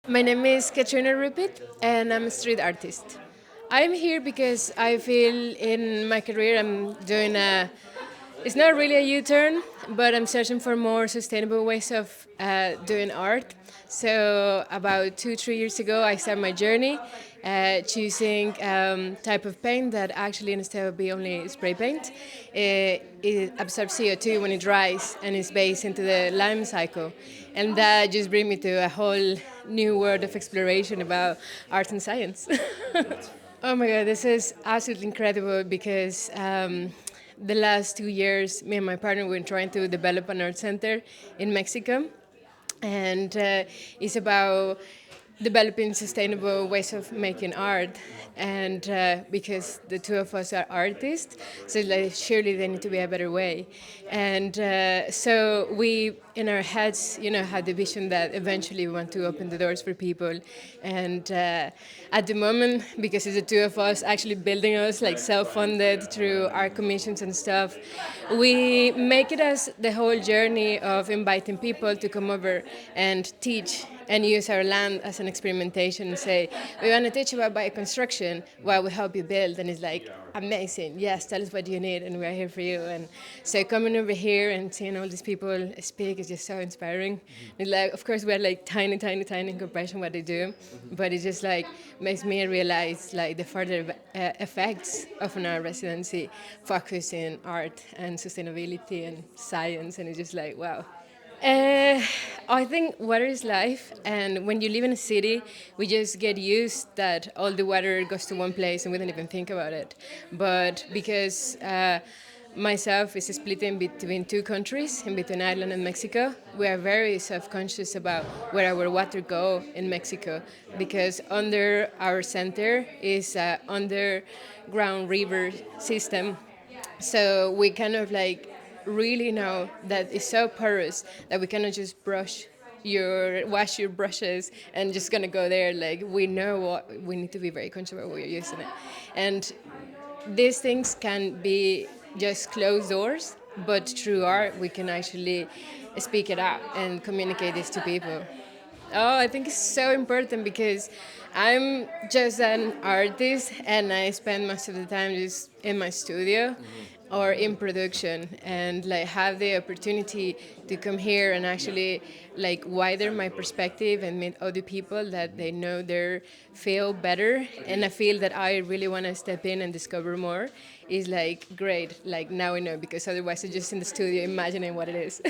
My name is Catriona Rupet, and I'm a street artist. I'm here because I feel in my career I'm doing a. It's not really a U-turn, but I'm searching for more sustainable ways of doing art. So about 2, 3 years ago, I started my journey, choosing type of paint that actually instead of be only spray paint, it absorbs CO2 when it dries and is based into the lime cycle, and that just brings me to a whole new world of exploration about art and science. Oh my God, this is absolutely incredible because the last 2 years, me and my partner were trying to develop an art center in Mexico, and it's about developing sustainable ways of making art. And because the two of us are artists, so like surely there need to be a better way. And so we, in our heads, had the vision that eventually we want to open the doors for people. And at the moment, because it's the two of us actually building us like self-funded through our commissions and stuff, we make it as the whole journey of inviting people to come over and teach and use our land as an experimentation and say, we want to teach you about bioconstruction while we help you build. And it's like, amazing, yes, tell us what you need and we're here for you. And so coming over here and seeing all these people speak is just so inspiring. It's like, of course, we're like tiny, tiny, tiny in comparison to what they do, but it just like makes me realize like the further effects of an art residency focus in art and sustainability and science, and it's just like, wow. Uh, I think water is life, and when you live in a city, we just get used that all the water goes to one place and we don't even think about it. But because myself is split in between two countries, in between Ireland and Mexico, we are very self-conscious about where our water go in Mexico, because under our center is a underground river system, so we kind of like really know that it's so porous that we cannot just wash your brushes and just gonna go there. Like we know what we need to be very conscious about what we're using it, and these things can be just closed doors, but through art we can actually speak it out and communicate this to people. Oh, I think it's so important because I'm just an artist and I spend most of the time just in my studio or in production, and like have the opportunity to come here and actually like widen my perspective and meet other people that they know they feel better and a field that I really want to step in and discover more is like great. Like now I know, because otherwise I'm just in the studio imagining what it is.